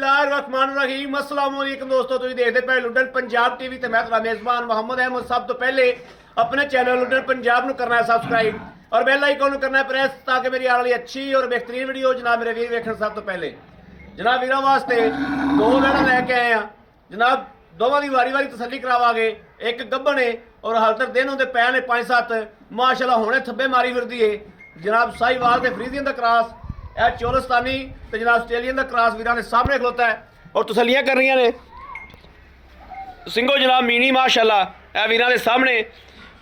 बिस्मिल्लाहिर्रहमानिर्रहीम अस्सलाम वालेकुम दोस्तों, तुसीं देखदे पे लुडन पंजाब टीवी ते मैं तुहाडा मेज़बान मोहम्मद अहमद। सब तो पहले अपने चैनल लुडन पंजाब नूं करना है सब्सक्राइब और बेल आइकन करना है प्रेस ताकि मेरी आने वाली अच्छी और बेहतरीन वीडियो जनाब मेरे वीर वेखण। सब तो पहले जनाब वीरों वास्ते दो वेड़ा लैके आए हैं जनाब, दोवां दी वारी वारी तसल्ली करावांगे। एक गब्बन है और हाल तक दिन होंदे पै ने 5-7 माशाल्लाह हुणे थब्बे मारी फिरदी है जनाब। साहिवाल ते फ्रीजियन दा क्रॉस यह चोलस्तानी तो जनाब आस्ट्रेलियन का क्रॉस वीर ने सामने खलोता है और तसलियां कर रही ने। सिंगो जनाब मीनी माशाल्लाह यह वीर के सामने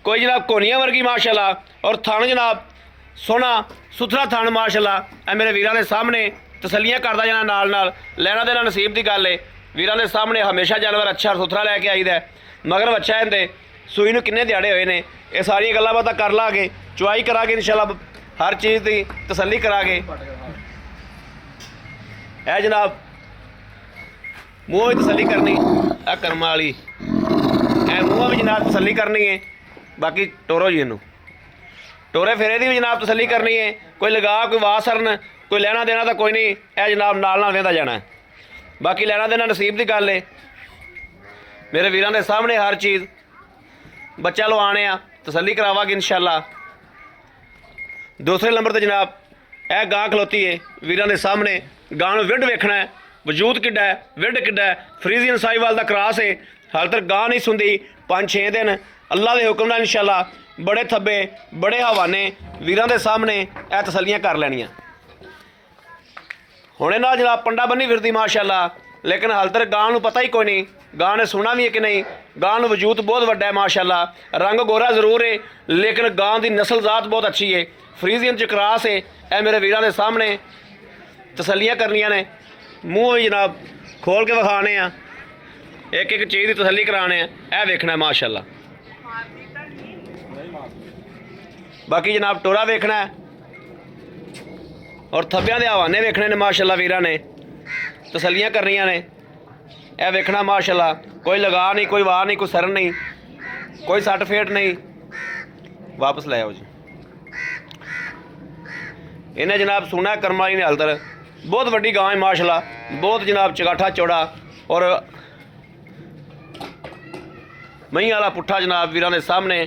कोई जनाब कोनिया वर्गी माशाल्लाह और थान जनाब सोना सुथरा थान माशाल्लाह यह मेरे वीर के सामने तसलियां करता जाना। नाल नाल लैना देना नसीब की गल है। वीर के सामने हमेशा जानवर अच्छा सुथरा लैके आईदा है। मगर बच्चा इनके सूई में किन्ने दिहाड़े हुए हैं ये सारिया गल्लां बातां कर लागे, चुआई करागे इंशाल्लाह, हर चीज़ की तसल्ली करागे। है जनाब मूँह भी तसल्ली करनी है कर्म वाली, है मूँह भी जनाब तसल्ली करनी है। बाकी टोरो जी इनू टोरे फेरे की भी जनाब तसल्ली करनी है। कोई लगा कोई वाह सरन कोई लेना देना तो कोई नहीं, है जनाब नाल नाल वेंदा जाना है। बाकी लेना देना नसीब की गल है। मेरे वीरां दे सामने हर चीज़ बच्चा लो आने तसल्ली करावागे इंशाल्लाह। दूसरे नंबर पर जनाब यह गां खलोती है वीरां दे सामने। गां नूं विड वेखना है, वजूद किड्डा है, विड किड्डा है। फ्रीजियन साहिवाल का क्रॉस है। हाल तक गां नहीं सुनती 5-6 दिन अल्लाह के हुक्म नाल इंशाल्लाह बड़े थब्बे बड़े हवाने वीरां दे सामने यह तसल्लियां कर लैनियां। हुणे ना जनाब पंडा बन्नी फिरदी माशाल्लाह, लेकिन हाल तक गां नूं पता ही कोई नहीं गां ने सुना भी है कि नहीं। गां नूं वजूद बहुत वड्डा है माशाल्लाह। रंग गोरा जरूर है लेकिन गां की नस्ल जात बहुत अच्छी है। फ्रीजियन च क्रॉस है। यह मेरे वीरां दे सामने तसल्लियां करनियां ने। मूँह भी जनाब खोल के विखाने एक एक चीज़ की तसल्ली कराने यह वेखना है माशाल्लाह। बाकी जनाब टोरा वेखना है और थब्बियां दे हवाने वेखने ने माशाल्लाह। वीरां ने तसल्लियां करनियां ने यह वेखना माशाल्लाह। कोई लगा नहीं, कोई वाह नहीं, कोई सरन नहीं, कोई सट फेट नहीं। वापस ले आओ जी। इन्हें जनाब सुना कर्मा ने हाल तक बहुत वड्डी गां है माशाल्लाह, बहुत जनाब चगाठा चौड़ा और मही वाला पुट्ठा जनाब। वीरां दे सामने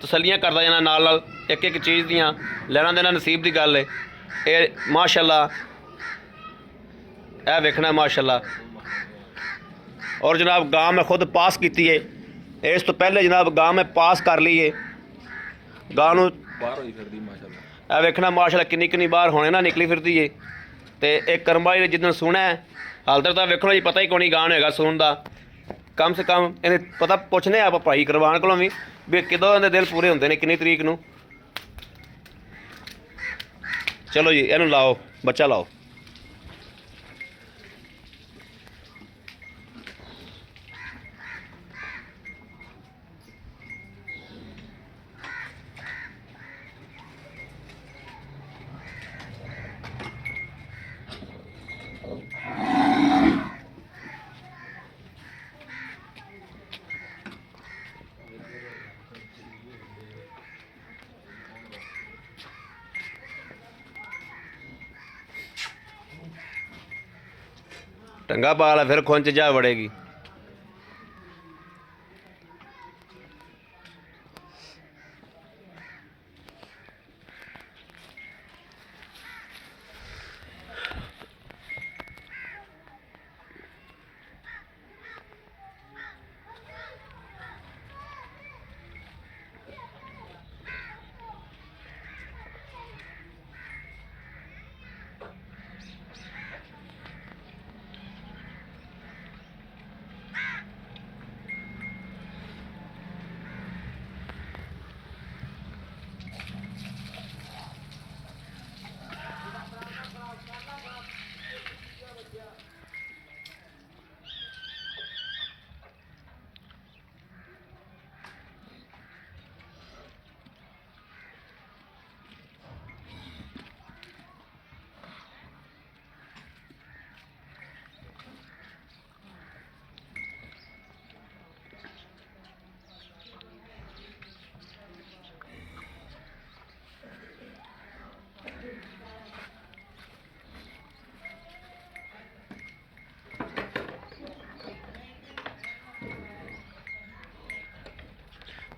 तसल्लियां करता जाना नाल नाल एक एक चीज़ दियाँ लेना देना नसीब की गल है। ये माशाल्लाह यह वेखना माशाल्लाह। और जनाब गां मैं खुद पास की है, इस तो पहले जनाब गां मैं पास कर ली है। गां नूं यह वेखना माशाल्लाह किन्नी किन्नी बार होने ना निकली फिरती है। तो एक कर्मा ने जिदन सुना है हाल तक तो वेखो जी पता ही कौन गान होगा सुन का। कम से कम इन्हें पता पुछने आप भाई करवान को भी किदों इन्हें दिल पूरे होंगे ने किन्नी तरीक नूं। चलो जी इनू लाओ बच्चा लाओ। टंगा पा ला फिर खुंच जा वड़ेगी।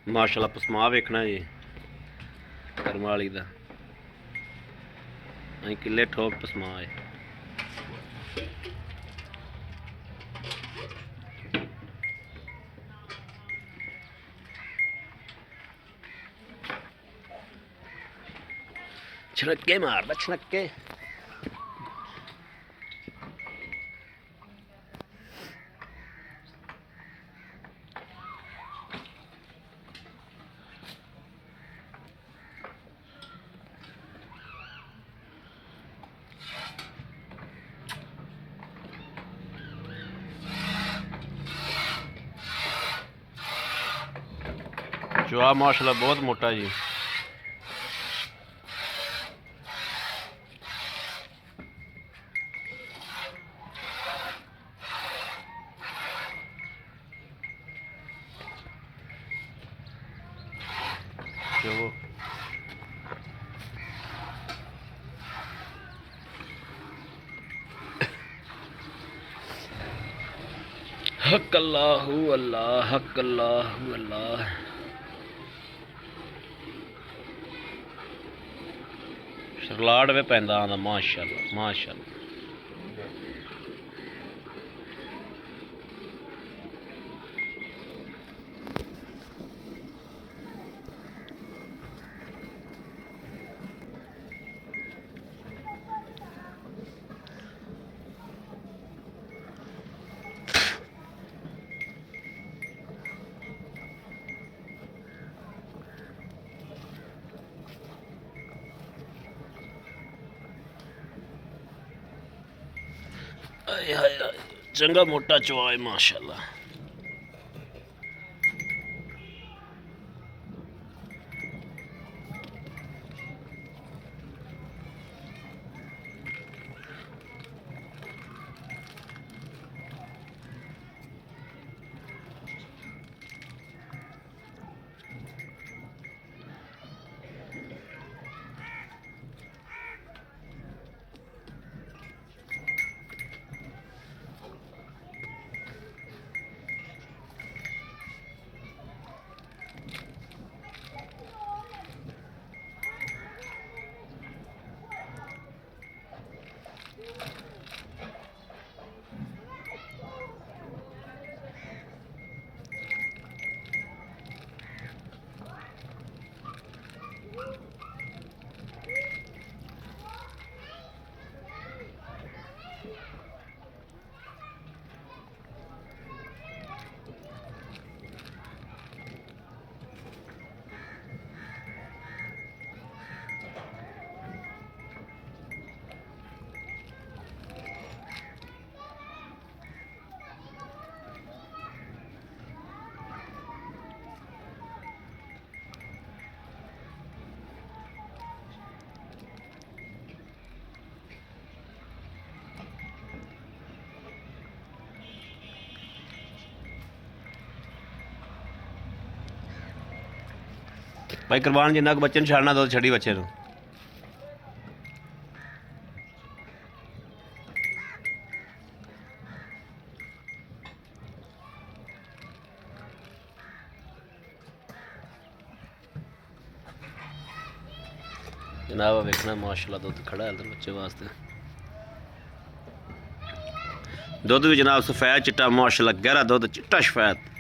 माशाल्लाह पसमा वेखना जी करम वाली दा किले ठोक पसमा है। छड़के मारदा छड़के चुआ माशाल्लाह बहुत मोटा जी। चलो हक अल्लाहु अल्लाह हक अल्लाहु अल्लाह। सरलाड़ वे पैंदा आंदा माशाल्लाह माशाल्लाह। चंगा मोटा चुआ है माशाल्लाह। भाई कुरबान जिन्ना को बच्चे छाड़ना दो छड़ी बच्चे ਨੂੰ जनाब वेखना माशाल्लाह दुध खड़ा है इधर बच्चे वास्ते। दुध भी जनाब सफेद चिट्टा माशाल्लाह गहरा दुध चिट्टा सफेद।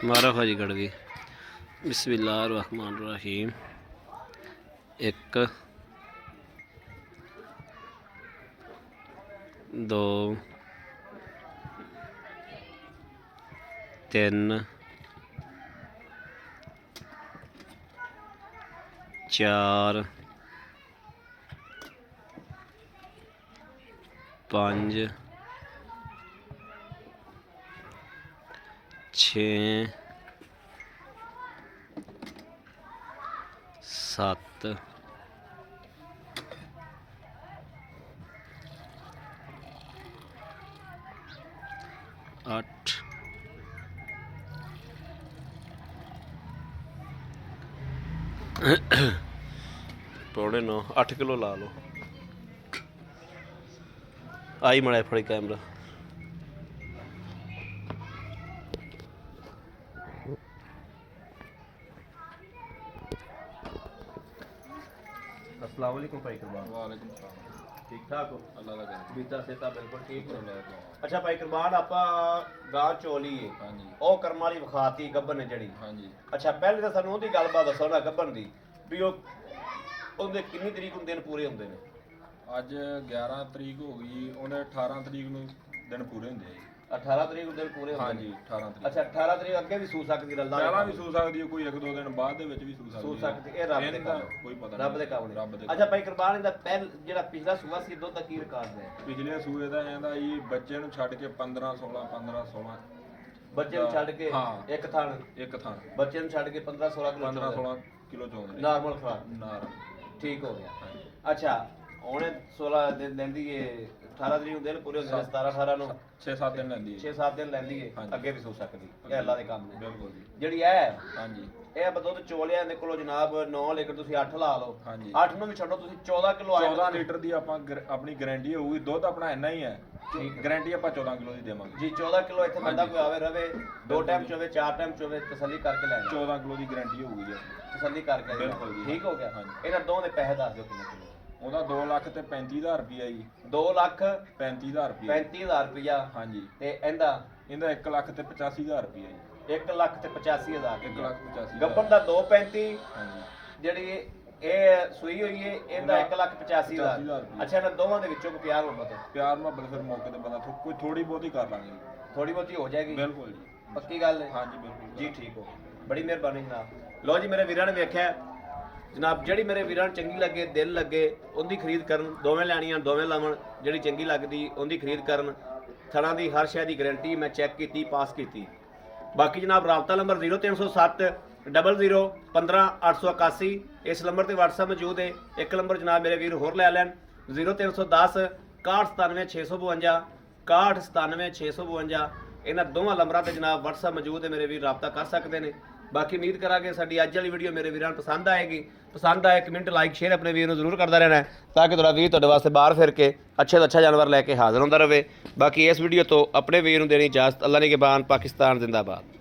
मारा खाजी कट गई। बिस्मिल्लाहिर्रहमानिर्रहीम। एक दो 3 4 5 6 7 8 पौने 9 8 किलो ला लो आई मड़ा फड़ी कैमरा अस्सलाम वालेकुम भाई कुर्बान वालेकुम सलाम ठीक ठाक हो अल्लाह का करम बीता सेता बिल्कुल ठीक हो अल्लाह का अच्छा भाई कुर्बान ਆਪਾਂ ਗਾਂ ਚੋਲੀ ਹੈ हाँ जी ਉਹ ਕਰਮ ਵਾਲੀ ਵਿਖਾਤੀ ਗੱਬਨ ਨੇ ਜਿਹੜੀ हाँ जी ਅੱਛਾ ਪਹਿਲੇ ਤਾਂ ਸਾਨੂੰ ਉਹਦੀ ਗੱਲਬਾਤ ਦੱਸੋ ਨਾ ਗੱਬਨ ਦੀ ਵੀ ਉਹ ਉਹਦੇ ਕਿੰਨੀ ਤਰੀਕ ਨੂੰ ਦਿਨ ਪੂਰੇ ਹੁੰਦੇ ਨੇ ਅੱਜ 11 ਤਰੀਕ ਹੋ ਗਈ ਉਹਨੇ 18 ਤਰੀਕ ਨੂੰ ਦਿਨ ਪੂਰੇ ਹੁੰਦੇ ਆ ਜੀ 18 ਤਰੀਕ ਨੂੰ ਦਿਨ ਪੂਰੇ ਹੁੰਦੇ हाँ ਨੇ जी 18 ਤਰੀਕ ਅੱਛਾ 18 ਤਰੀਕ ਅੱਗੇ ਵੀ ਸੂ ਸਕਦੀ ਰੱਲਾ ਪਹਿਲਾਂ ਵੀ ਸੂ ਸਕਦੀ ਹੈ ਕੋਈ ਇੱਕ ਦੋ ਦਿਨ ਬਾਅਦ ਦੇ ਵਿੱਚ ਵੀ ਸੂ ਸਕਦੀ ਸੂ ਹੈ। ਸਕਦੀ ਇਹ ਰੱਬ ਦੇ ਇਹਦਾ ਕੰਮ ਕੋਈ ਪਤਾ ਰੱਬ ਦੇ ਨਹੀਂ। ਕੰਮ ਨੇ ਰੱਬ ਦੇ ਅੱਛਾ ਭਾਈ ਕੁਰਬਾਨ ਇਹਦਾ ਪਹਿਲ ਜਿਹੜਾ ਪਿਛਲਾ ਸੂਆ ਸੀ ਦੁੱਧ ਦਾ ਕੀ ਰਿਕਾਰਡ ਹੈ ਪਿਛਲੇ ਸੂਏ ਦਾ ਇਹਦਾ ਜੀ ਬੱਚੇ ਨੂੰ ਛੱਡ ਕੇ 15 16 15 16 ਬੱਚੇ ਨੂੰ ਛੱਡ ਕੇ ਹਾਂ। ਇੱਕ ਥਣ ਇੱਕ ਥਾਂ ਬੱਚੇ ਨੂੰ ਛੱਡ ਕੇ 15 16 ਕਿਲੋ 15 16 ਕਿਲੋ ਚੋਂਦੇ ਨਾਰਮਲ ਖਰਾਬ ਨਾਰ ਠੀਕ ਹੋ ਗਿਆ ਹਾਂਜੀ ਅੱਛਾ ਉਹਨੇ 16 ਦਿਨ ਲੈਂਦੀ ਏ 18 ਤਰੀਕ ਨੂੰ ਦਿਨ ਪੂਰੇ ਹੁੰਦੇ ਨੇ 17 18 ਨੂੰ 6-7 ਦਿਨ ਲੈਂਦੀ ਹੈ 6-7 ਦਿਨ ਲੈਂਦੀ ਏ ਹਾਂਜੀ। ਅੱਗੇ ਵੀ ਸੋ ਸਕਦੀ ਇਹ ਅੱਲਾ ਦੇ ਕੰਮ ਨੇ ਬਿਲਕੁਲ ਜੀ ਜਿਹੜੀ ਇਹ हाँ जी ਇਹ ਆਪਾਂ ਦੁੱਧ ਚੋਲਿਆਂ ਦੇ ਕੋਲੋਂ ਜਨਾਬ 9 ਲੀਟਰ ਤੁਸੀਂ 8 ਲਾ ਲਓ ਹਾਂਜੀ 8 ਨੂੰ ਵੀ ਛੱਡੋ ਤੁਸੀਂ 14 ਕਿਲੋ ਆਇਆ 14 ਲੀਟਰ ਦੀ ਆਪਾਂ ਆਪਣੀ ਗਾਰੰਟੀ ਹੋਊਗੀ ਦੁੱਧ ਆਪਣਾ ਇੰਨਾ ਹੀ ਹੈ ਠੀਕ। ਗਾਰੰਟੀ ਆਪਾਂ 14 ਕਿਲੋ ਦੀ ਦੇਵਾਂਗੇ ਜੀ 14 ਕਿਲੋ ਇੱਥੇ ਬੰਦਾ ਹਾਂਜੀ। ਕੋਈ ਆਵੇ ਰਵੇ ਦੋ ਟਾਈਮ ਚੋਵੇ ਚਾਰ ਟਾਈਮ ਚੋਵੇ ਤਸੱਲੀ ਕਰਕੇ ਲੈ ਜਾ 14 ਕਿਲੋ ਦੀ ਗਾਰੰਟੀ ਹੋਊਗੀ ਜੀ ਤਸੱਲੀ ਕਰਕੇ ਲੈ ਜਾ। ਬਿਲਕੁਲ ਜੀ। ਠੀਕ ਹੋ ਗਿਆ ਹਾਂਜੀ। ਇਹਨਾਂ ਦੋਵਾਂ ਦੇ ਪੈਸੇ ਦੱਸ ਦਿਓ ਕਿੰਨੇ ਕਿਲੋ ਉਹਦਾ 2 ਲੱਖ ਤੇ 35000 ਰੁਪਿਆ ਜੀ 2 ਲੱਖ 35000 ਰੁਪਿਆ 35000 ਰੁਪਇਆ ਹਾਂਜੀ ਤੇ ਇਹਦਾ ਇਹਦਾ 1 ਲੱਖ ਤੇ 85000 ਰੁਪਿਆ ਜੀ 1 ਲੱਖ ਤੇ 85000 1 ਲੱਖ 85000 ਗੱਬਨ ਦਾ 235 ਹਾਂਜੀ ਜਿਹੜੀ ਇਹ ਸੂਈ ਹੋਈ ਹੈ ਇਹਦਾ 1 ਲੱਖ 85000 85,000 ਅੱਛਾ ਇਹਨਾਂ ਦੋਵਾਂ ਦੇ ਵਿੱਚੋਂ ਕੋਈ ਪਿਆਰ ਮੁਹੱਬਤ ਪਿਆਰ ਮੁਹੱਬਤ ਫਿਰ ਮੌਕੇ ਤੇ ਬੰਦਾ ਕੋਈ ਥੋੜੀ ਬਹੁਤੀ ਕਰ ਲਾਂਗੇ ਜੀ। ਥੋੜੀ ਬਹੁਤੀ ਹੋ ਜਾਏਗੀ ਬਿਲਕੁਲ ਜੀ ਪੱਕੀ ਗੱਲ ਹੈ ਹਾਂਜੀ ਬਿਲਕੁਲ ਜੀ ਠੀਕ ਹੋ ਬੜੀ ਮਿਹਰਬਾਨੀ ਜਨਾਬ ਲਓ ਜੀ ਮੇਰੇ ਵੀਰਾਂ ਨੇ ਵੇਖਿਆ ਜਨਾਬ ਜਿਹੜੀ ਮੇਰੇ ਵੀਰਾਂ ਨੂੰ ਚੰਗੀ ਲੱਗੇ ਦਿਲ ਲੱਗੇ ਉਹਦੀ ਖਰੀਦ ਕਰਨ ਦੋਵੇਂ ਲੈਣੀਆਂ ਦੋਵੇਂ ਲਾਵਣ ਜਿਹੜੀ ਚੰਗੀ ਲੱਗਦੀ ਉਹਦੀ ਖਰੀਦ ਕਰਨ ਥਣਾ ਦੀ ਹਰ ਸ਼ੈ ਦੀ ਗਾਰੰਟੀ ਮੈਂ ਚੈੱਕ ਕੀਤੀ ਪਾਸ ਕੀਤੀ ਬਾਕੀ ਜਨਾਬ ਰਾਬਤਾ ਨੰਬਰ 0307 00 15 881 ਇਸ ਨੰਬਰ ਤੇ WhatsApp ਮੌਜੂਦ ਹੈ ਇੱਕ ਨੰਬਰ ਜਨਾਬ ਮੇਰੇ ਵੀਰ ਹੋਰ ਲੈ ਲੈਣ 0310 6197 652 6197 652 ਇਹਨਾਂ ਦੋਵਾਂ ਨੰਬਰਾਂ ਤੇ ਜਨਾਬ WhatsApp ਮੌਜੂਦ ਹੈ ਮੇਰੇ ਵੀਰ ਰਾਬਤਾ ਕਰ ਸਕਦੇ ਨੇ ਬਾਕੀ ਉਮੀਦ ਕਰਾਂਗੇ ਸਾਡੀ ਅੱਜ ਵਾਲੀ ਵੀਡੀਓ ਮੇਰੇ ਵੀਰਾਂ ਨੂੰ ਪਸੰਦ ਆਏਗੀ ਪਸੰਦ ਆਏ ਕਮੈਂਟ ਲਾਈਕ ਸ਼ੇਅਰ ਆਪਣੇ ਵੀਰ ਨੂੰ ਜ਼ਰੂਰ ਕਰਦਾ ਰਹਿਣਾ ਤਾਂ ਕਿ ਤੁਹਾਡਾ ਵੀਰ ਤੁਹਾਡੇ ਵਾਸਤੇ ਬਾਹਰ ਫਿਰ ਕੇ ਅੱਛੇ ਤੋਂ ਅੱਛਾ ਜਾਨਵਰ ਲੈ ਕੇ ਹਾਜ਼ਰ ਹੁੰਦਾ ਰਹੇ ਬਾਕੀ ਇਸ ਵੀਡੀਓ ਤੋਂ ਆਪਣੇ ਵੀਰ ਨੂੰ ਦੇਣੀ ਇਜਾਜ਼ਤ ਅੱਲਾ ਨਿਗਹਿਬਾਨ ਪਾਕਿਸਤਾਨ ਜ਼ਿੰਦਾਬਾਦ